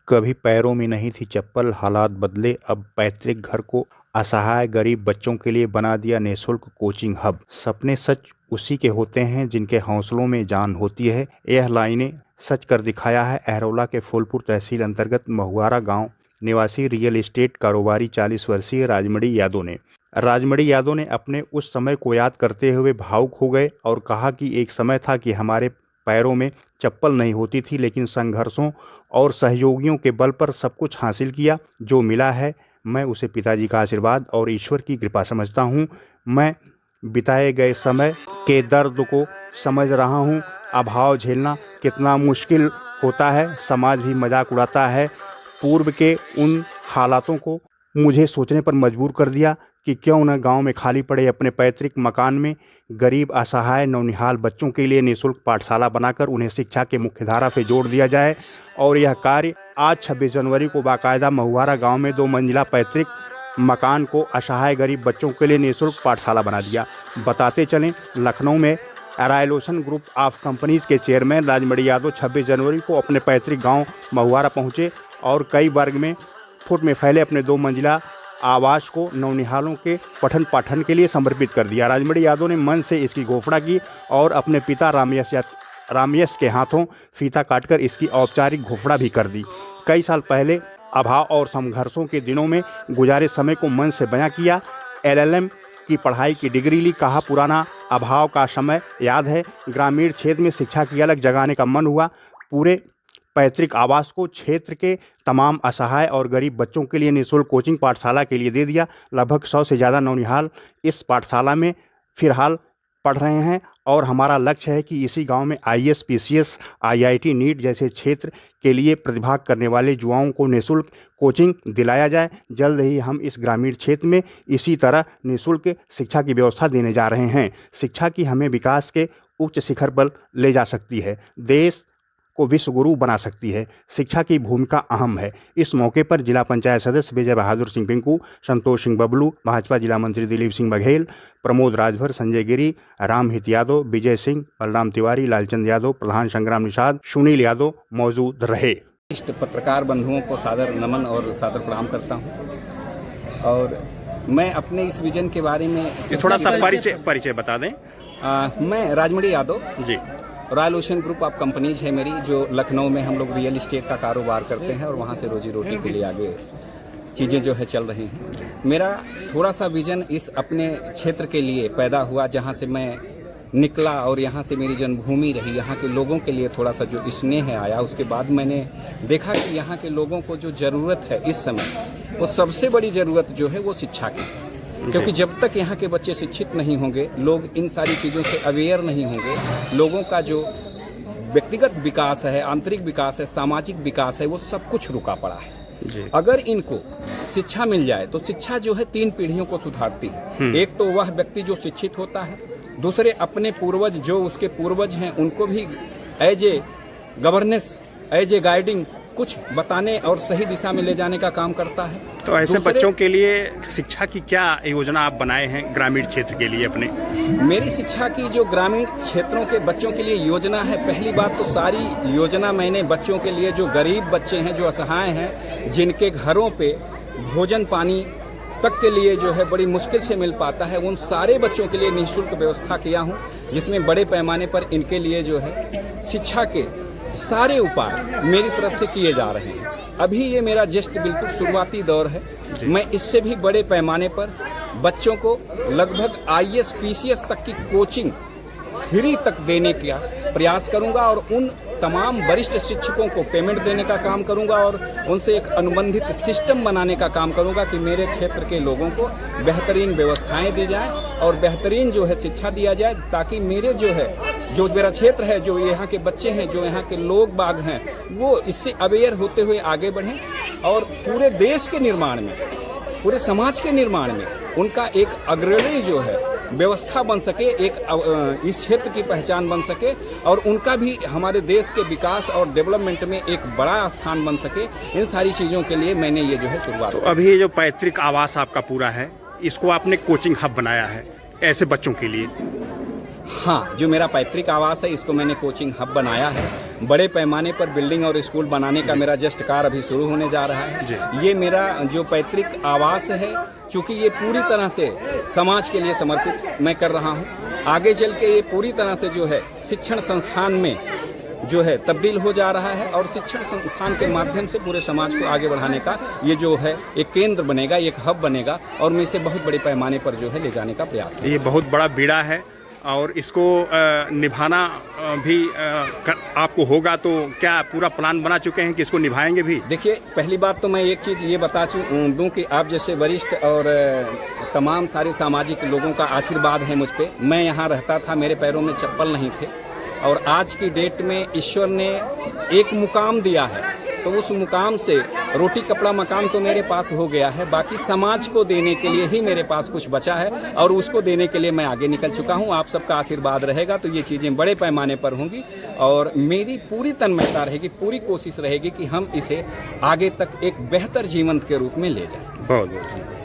कभी पैरों में नहीं थी चप्पल, हालात बदले, अब पैतृक घर को असहाय गरीब बच्चों के लिए बना दिया निःशुल्क कोचिंग हब। सपने सच उसी के होते हैं जिनके हौसलों में जान होती है। यह लाइनें सच कर दिखाया है अहरौला के फूलपुर तहसील अंतर्गत महुआरा गांव निवासी रियल एस्टेट कारोबारी 40 वर्षीय राजमणि यादव ने। राजमणि यादव ने अपने उस समय को याद करते हुए भावुक हो गए और कहा कि एक समय था कि हमारे पैरों में चप्पल नहीं होती थी, लेकिन संघर्षों और सहयोगियों के बल पर सब कुछ हासिल किया। जो मिला है मैं उसे पिताजी का आशीर्वाद और ईश्वर की कृपा समझता हूँ। मैं बिताए गए समय के दर्द को समझ रहा हूँ। अभाव झेलना कितना मुश्किल होता है, समाज भी मजाक उड़ाता है। पूर्व के उन हालातों को मुझे सोचने पर मजबूर कर दिया कि क्यों न गांव में खाली पड़े अपने पैतृक मकान में गरीब असहाय नौनिहाल बच्चों के लिए निःशुल्क पाठशाला बनाकर उन्हें शिक्षा के मुख्यधारा से जोड़ दिया जाए। और यह कार्य आज 26 जनवरी को बाकायदा महुआरा गांव में 2 मंजिला पैतृक मकान को असहाय गरीब बच्चों के लिए निःशुल्क पाठशाला बना दिया। बताते चलें, लखनऊ में एराइलोशन ग्रुप ऑफ कंपनीज के चेयरमैन राजमणि यादव 26 जनवरी को अपने पैतृक गाँव महुआरा पहुँचे और कई वर्ग में फुट में फैले अपने 2 मंजिला आवास को नौनिहालों के पठन पाठन के लिए समर्पित कर दिया। राजमणि यादव ने मन से इसकी घोषणा की और अपने पिता रामयश के हाथों फीता काटकर इसकी औपचारिक घोषणा भी कर दी। कई साल पहले अभाव और संघर्षों के दिनों में गुजारे समय को मन से बयां किया। LLM की पढ़ाई की डिग्री ली। कहा पुराना अभाव का समय याद है, ग्रामीण क्षेत्र में शिक्षा की अलग जगाने का मन हुआ। पूरे पैतृक आवास को क्षेत्र के तमाम असहाय और गरीब बच्चों के लिए निःशुल्क कोचिंग पाठशाला के लिए दे दिया। लगभग 100 से ज़्यादा नौनिहाल इस पाठशाला में फिलहाल पढ़ रहे हैं और हमारा लक्ष्य है कि इसी गांव में IAS, PCS, IIT, नीट जैसे क्षेत्र के लिए प्रतिभाग करने वाले युवाओं को निःशुल्क कोचिंग दिलाया जाए। जल्द ही हम इस ग्रामीण क्षेत्र में इसी तरह निःशुल्क शिक्षा की व्यवस्था देने जा रहे हैं। शिक्षा की हमें विकास के उच्च शिखर पर ले जा सकती है, देश को विश्व गुरु बना सकती है। शिक्षा की भूमिका अहम है। इस मौके पर जिला पंचायत सदस्य विजय बहादुर सिंह पिंकू, संतोष सिंह बबलू, भाजपा जिला मंत्री दिलीप सिंह बघेल, प्रमोद राजभर, संजय गिरी, रामहित यादव, विजय सिंह, बलराम तिवारी, लालचंद यादव, प्रधान संग्राम निषाद, सुनील यादव मौजूद रहे। पत्रकार बंधुओं को सादर नमन और सादर प्रणाम करता हूँ। और मैं अपने इस विजन के बारे में थोड़ा सा परिचय बता दें। मैं Rajmani Yadav ji, royal ocean group of companies है मेरी, जो लखनऊ में हम लोग रियल एस्टेट का कारोबार करते हैं और वहाँ से रोजी रोटी के लिए आगे चीज़ें जो है चल रही हैं। मेरा थोड़ा सा विजन इस अपने क्षेत्र के लिए पैदा हुआ जहाँ से मैं निकला और यहाँ से मेरी जन्मभूमि रही। यहाँ के लोगों के लिए थोड़ा सा जो स्नेह आया, उसके बाद मैंने देखा कि यहाँ के लोगों को जो ज़रूरत है इस समय, वो सबसे बड़ी ज़रूरत जो है वो शिक्षा की है। क्योंकि जब तक यहाँ के बच्चे शिक्षित नहीं होंगे, लोग इन सारी चीज़ों से अवेयर नहीं होंगे, लोगों का जो व्यक्तिगत विकास है, आंतरिक विकास है, सामाजिक विकास है, वो सब कुछ रुका पड़ा है जी। अगर इनको शिक्षा मिल जाए तो शिक्षा जो है 3 पीढ़ियों को सुधारती है। एक तो वह व्यक्ति जो शिक्षित होता है, दूसरे अपने पूर्वज जो उसके पूर्वज हैं उनको भी as a governance, as a guiding कुछ बताने और सही दिशा में ले जाने का काम करता है। तो ऐसे बच्चों के लिए शिक्षा की क्या योजना आप बनाए हैं ग्रामीण क्षेत्र के लिए अपने? मेरी शिक्षा की जो ग्रामीण क्षेत्रों के बच्चों के लिए योजना है, पहली बात तो सारी योजना मैंने बच्चों के लिए, जो गरीब बच्चे हैं, जो असहाय हैं, जिनके घरों पे भोजन पानी तक के लिए जो है बड़ी मुश्किल से मिल पाता है, उन सारे बच्चों के लिए निःशुल्क व्यवस्था किया हूँ, जिसमें बड़े पैमाने पर इनके लिए जो है शिक्षा के सारे उपाय मेरी तरफ से किए जा रहे हैं। अभी ये मेरा जस्ट बिल्कुल शुरुआती दौर है। मैं इससे भी बड़े पैमाने पर बच्चों को लगभग IAS, PCS तक की कोचिंग फ्री तक देने का प्रयास करूंगा और उन तमाम वरिष्ठ शिक्षकों को पेमेंट देने का काम करूंगा और उनसे एक अनुबंधित सिस्टम बनाने का काम करूंगा कि मेरे क्षेत्र के लोगों को बेहतरीन व्यवस्थाएं दी जाएं और बेहतरीन जो है शिक्षा दिया जाए, ताकि मेरे जो है, जो मेरा क्षेत्र है, जो यहाँ के बच्चे हैं, जो यहाँ के लोग बाग हैं, वो इससे अवेयर होते हुए आगे बढ़ें और पूरे देश के निर्माण में, पूरे समाज के निर्माण में उनका एक अग्रणी जो है व्यवस्था बन सके, एक इस क्षेत्र की पहचान बन सके और उनका भी हमारे देश के विकास और डेवलपमेंट में एक बड़ा स्थान बन सके। इन सारी चीज़ों के लिए मैंने ये जो है शुरुआत। तो अभी ये जो पैतृक आवास आपका पूरा है, इसको आपने कोचिंग हब बनाया है ऐसे बच्चों के लिए? हाँ, जो मेरा पैतृक आवास है इसको मैंने कोचिंग हब बनाया है बड़े पैमाने पर बिल्डिंग और स्कूल बनाने का मेरा जस्ट कार्य अभी शुरू होने जा रहा है। ये मेरा जो पैतृक आवास है, क्योंकि ये पूरी तरह से समाज के लिए समर्पित मैं कर रहा हूँ। आगे चल के ये पूरी तरह से जो है शिक्षण संस्थान में जो है तब्दील हो जा रहा है और शिक्षण संस्थान के माध्यम से पूरे समाज को आगे बढ़ाने का ये जो है एक केंद्र बनेगा, एक हब बनेगा और मैं इसे बहुत बड़े पैमाने पर जो है ले जाने का प्रयास करूँगा। ये बहुत बड़ा बीड़ा है और इसको निभाना भी आपको होगा, तो क्या पूरा प्लान बना चुके हैं कि इसको निभाएंगे भी? देखिए, पहली बात तो मैं एक चीज़ ये बता दूं कि आप जैसे वरिष्ठ और तमाम सारे सामाजिक लोगों का आशीर्वाद है मुझ पे। मैं यहाँ रहता था, मेरे पैरों में चप्पल नहीं थे और आज की डेट में ईश्वर ने एक मुकाम दिया है, तो उस मुकाम से रोटी कपड़ा मकान तो मेरे पास हो गया है, बाकी समाज को देने के लिए ही मेरे पास कुछ बचा है और उसको देने के लिए मैं आगे निकल चुका हूँ। आप सबका आशीर्वाद रहेगा तो ये चीज़ें बड़े पैमाने पर होंगी और मेरी पूरी तन्मयता रहेगी, पूरी कोशिश रहेगी कि हम इसे आगे तक एक बेहतर जीवन के रूप में ले जाएं। बहुत बहुत